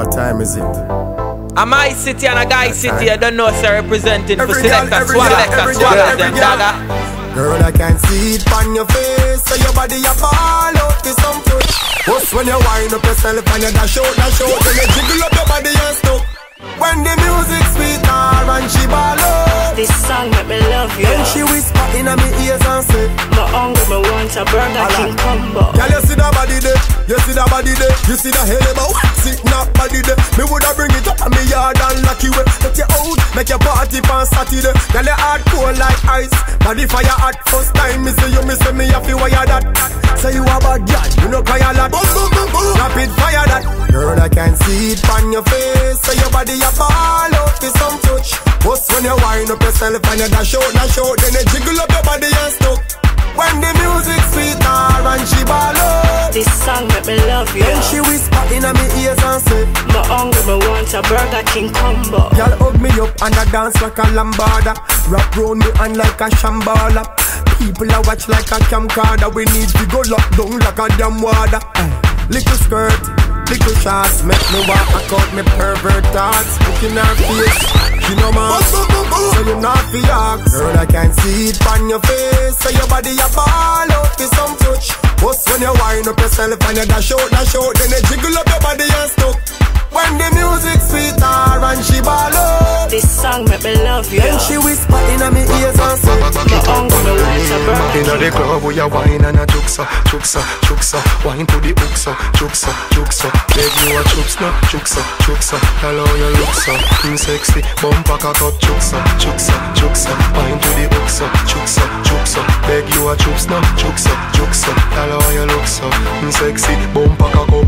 What time is it? A my city and a guy city, I don't know, sir, representing for Selectah Swagga Mak. Girl, I can see it on your face, so your body a fall out to some foot. Just when you wind up yourself and you dash out, then you jiggle up your body and stuff. When the music sweet and she ball out. This song make me love you. Then she whisper in my ears and say, my hungry, me want a Burger King combo. Girl, you see that body there, you see that body there, you see that hell about sit not body there. Me woulda bring it up on me yard and lock you up. Let you out, make your party on Saturday. Girl, you hard cold like ice, body fire hot. First time me see you, me say me have to wire that. Say you a bad girl, you no cry a lot. Boom, boom, boom, boom. Rapid fire that. Girl, I can see it on your face, so your body a ball out to some touch. Just when you wind up yourself and you dash out, then you jiggle up your body and stuff. When the music sweet and she ball out. This song make me love you. Then she whisper in my ears and say, my hungry, me want a Burger King combo. Girl hug me up and I dance like a lambada. Wrap round me hand like a shambala. People a watch like a camcorder. We need to go lock down like a damn water. Little skirt, little shots, make me walk out me pervert thoughts. Look in her face, she no man, so you not fi ask. Girl, I can see it on your face, so your body a ball out to some touch. Just when you wind up yourself and you dash out, then you jiggle up your body and stuff. When the music sweet and she ball out. This song make me love you. Then she whisper in my ears and say, my hungry, me want a Burger King. Inna the club we a wine and a juksa, juksa, juksa. Wine to the hooksa, juksa, juksa. Beg you a juksa, juksa, juksa. Hello you look so sexy. Bumper cock up, juksa, juksa, juksa. Wine to the hooksa, juksa, juksa. Beg you a juksa, juksa, juksa. Hello you look so sexy. Bumper cock up.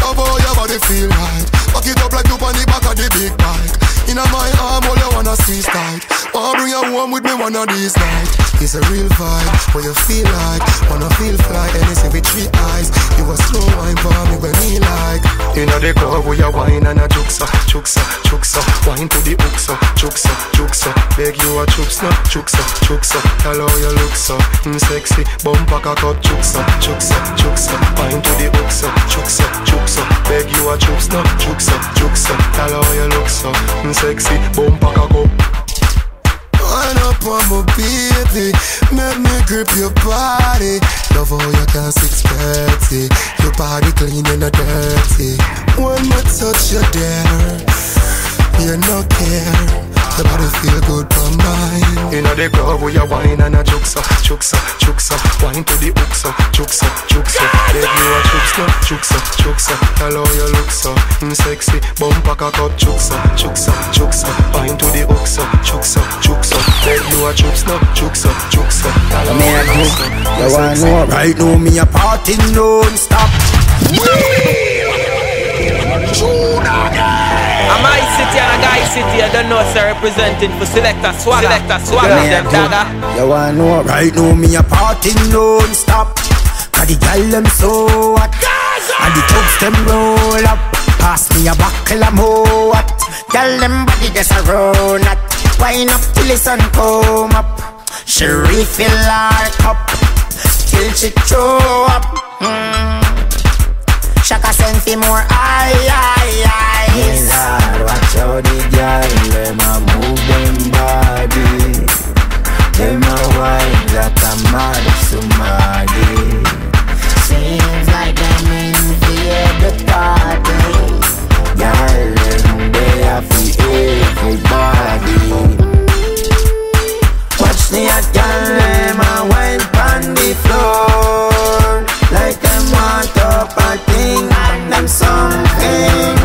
Love how your body feel right. Back it up like you on the back of the big bike. Inna my arm, all you wanna squeeze tight. Wanna bring you home with me one of these nights. It's a real vibe, what you feel like. Wanna feel fly, anything with 3 eyes. You a slow wine for me when me like. Inna the club we a wine and a juksa, juksa, juksa. Wine to the hooksa, juksa, juksa. Beg you a juksa, juksa, juksa. Hello you look so sexy. Bumper cock up, juksa, juksa, juksa. Wine to the hooksa, juksa, juksa. Beg you a juksa, juksa, juksa. Hello you look so sexy. Bumper cock up. Wind up on my baby, make me grip your body. Love how you can 630. Your body clean and not dirty. When I touch you there, you no care. Your body feel good for mine. Inna the club we a wine and a juksa, juksa, juksa. Wine to the hooksa, juksa, juksa. Beg you a juksa, juksa, juksa. Hello you look so sexy. Bumper cock up, juksa, juksa, juksa. Wine to the hooksa, juksa, juksa. Beg you a juksa, juksa, juksa. Hello you look so sexy. Right now me a party non-stop. A my city and a guy city, I don't know, sir, representing for Selectah Swagga Mak. You wanna know? Right now me a party non-stop. Cause the girl them so hot, and the thugs them roll up. Pass me a buckle of more hot. Girl them body just a run at. Wine up till the sun come up. She refill her cup till she throw up. Shaka send for more eyes. Lord, watch how the girl them a move them body. Them a wine like a mad somebody. Seems like them invade the party. Girl them they have for everybody. Watch the girl them a wine on the floor. Like them want up a thing and them something.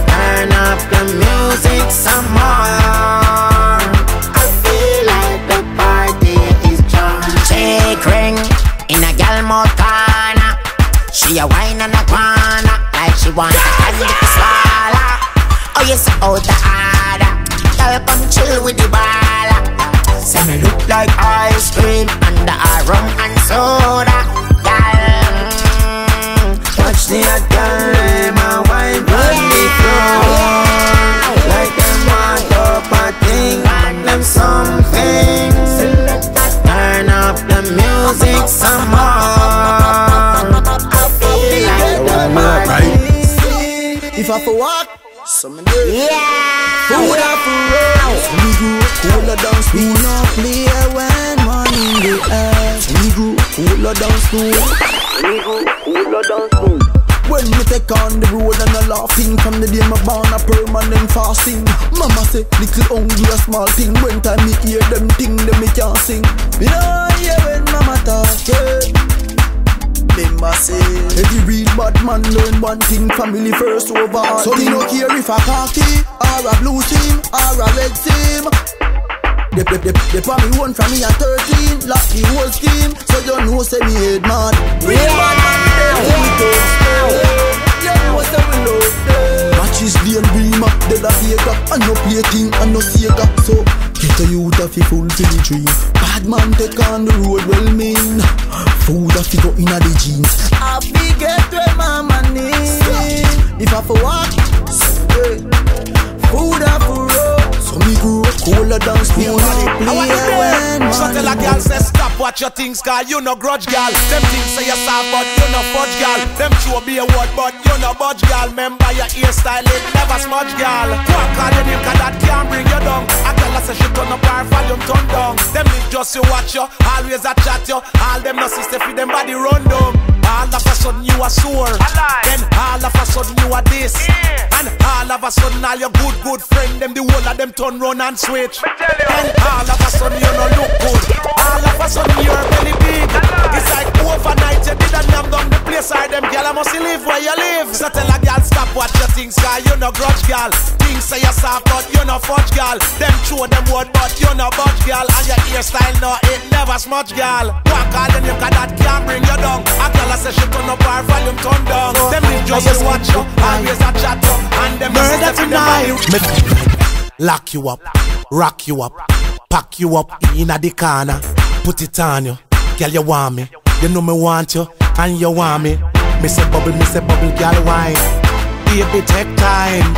Turn up the music some more. I feel like the party is drunk. Shake ring in a gal corner. She a wine on a corner like she want a candy to swallow. Oh yes, out the order. Girl come chill with the baller. Say me look like ice cream under a rum and soda. Watch the girl, them a wine on the floor. Like them want up a thing and them something. Turn up the music some more. I feel like the party. If I for walk, some day. Yeah. Food up for road. We go cooler down slow. We no play when money in the air. We go cooler down slow. We go cooler down slow. When me take on the road and a laughing, from the day my born a permanent fasting. Mama say little hungry a small thing. When time me hear them thing, then me can't sing. Me don't hear when mama talking. Remember say every real bad man learn one thing, family first over all. So me no care if a khaki or a blue team or a red team. They put me one from me at 13, lock the whole scheme. So you know say me head man. Real bad man, we don't stay. You know say we love them. Matches the dreamer, dead a faker, and no play thing and no Sega. So get a youth a fi fulfill the dream. Bad man take on the road well mean. Food a fi go inna the jeans. I fi get where mama need. If I for walk, food a for road. So me go cooler down school. I want to play. So tell a girl say stop watch your things, cause you no grudge girl. Them things say you soft but you no fudge girl. Them show be a word but you no budge girl. Remember your hairstyle it never smudge girl. Walk call your name cause that can't bring you down. A girl say she turn up her volume turn down. Them live just you watch you, always a chat you. All them no sister feed them body run down. All of a sudden you are sore. Then all of a sudden you are this. And all of a sudden all your good friend them the whole of them turn run and switch. And all of a sudden you no look good. All of a sudden you're really big. It's like overnight you did a name down the place. Or them girl I must live where you live. So tell a girl stop watch your things, cause you no grudge girl. Things say you soft but you no fudge girl. Them show them word but you no budge girl. And your hairstyle no it never smudge girl. Walk all the name cause that can't bring you down. A girl I say she turn up her volume turn down. Them live just watch you, always a chat you. And them murder tonight. Lock you up, rock you up, pack you up in the corner, put it on you. Girl, you want me, you know me want you, and you want me. Me say bubble, girl, wine. Baby, take time.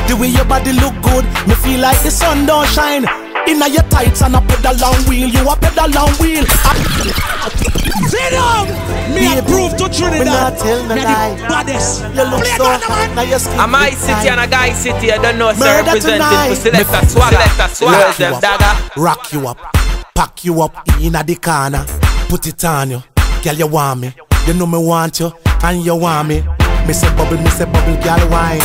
The way your body look good, me feel like the sun don't shine. Inna your tights and a pedal long wheel, you a pedal long wheel. Sit down! Me approve to Trinidad. Me the baddest. You look so hot, now your skin. I'm my city and a guy city, I don't know, sir, representing for Selectah Swagga. Them dagger. Rock you up, pack you up inna the corner, put it on you. Girl, you want me, you know me want you, and you want me. Me say bubble, girl, wine.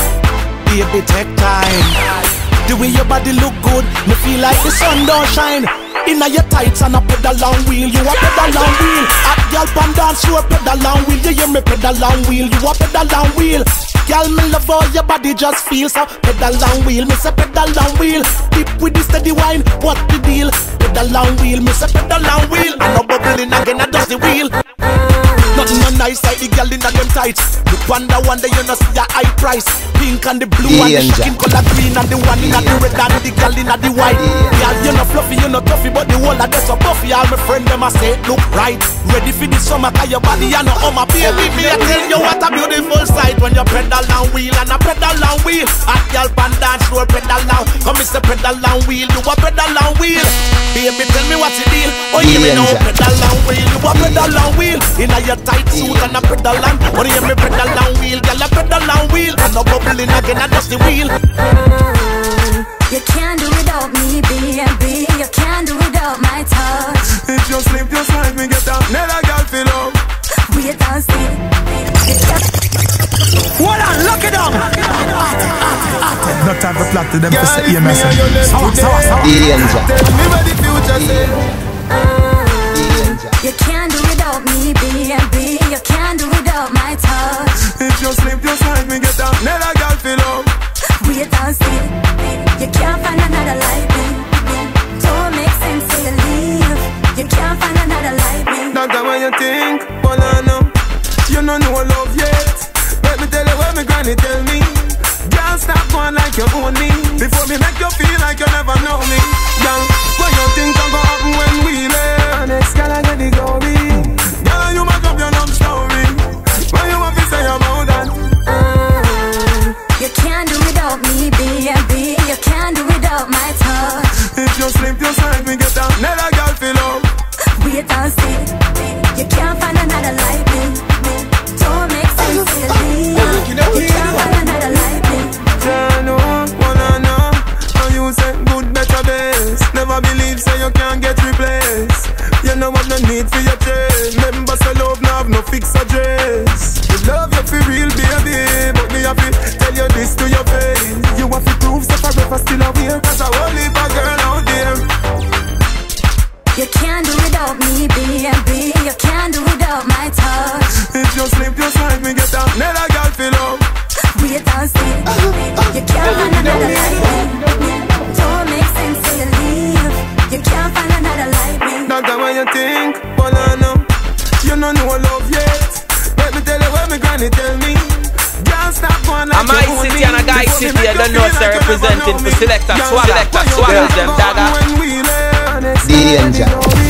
Baby, take time. The way your body look good, me feel like the sun don't shine. Inna your tights and a pedal long wheel, you a pedal long wheel. Hot girl pan dance, you a pedal long wheel. You hear me pedal long wheel, you a pedal long wheel. Girl, me love how your body just feels so. Pedal long wheel, me say pedal long wheel. Dip with the steady wine, what the deal? Pedal long wheel, me say pedal long wheel. And no bubbling again, I does the wheel. Nothing no nice like the girl in them tights. Look wonder you know see your high price. Pink and the blue and the skin color green and the one in the red and the girl in the white. Girl, you know fluffy, you know toughy, but the whole of them so buffy. All my friend them a say look right. Ready for the summer, cause your body you know my baby. Me I tell you what a beautiful sight when you pedal and wheel and a pedal and wheel. Hot girl pan dance floor pedal now. Come Mr. pedal and wheel, you a pedal and wheel. Baby tell me what's the deal? Oh you me know pedal and wheel, you a pedal and wheel. Inna your tight suit and a pedal and oh you me pedal and wheel, girl a pedal and wheel. And no bubbling again, I just the wheel. You can't do without me, baby. You can't do without my touch. If you sleep just like me, get up. Never girl feel up. Wait and see. Hold on, lock it down. No time for plot to them to say EMS. Sour. Danger. Tell me where the future say. You can't do without me, baby. You can't do without my touch. If you sleep just like me, get up. Never girl feel up. Wait and see. You can't find another like me. Don't make sense till you leave. You can't find another like me. Doctor, what you think? Well, I know you don't know love yet. Let me tell you what my granny tell me. Girl, stop going like you own me. Before me make you feel like you never know me. Girl, what you think I'm gonna happen when we learn? Next girl, I get the glory. Girl, you make up your love story. What you want to say about that? me get another girl feel love. Wait and see. You can't find another like me. Don't make sense till you leave. You can't find another like me. That's what you think, but I know you don't know love yet. Let me tell you what my granny tell me. Can't stop one like I'm my city and a guy city. I don't know sir representing for Selectah Swagga them dagger. The Danger.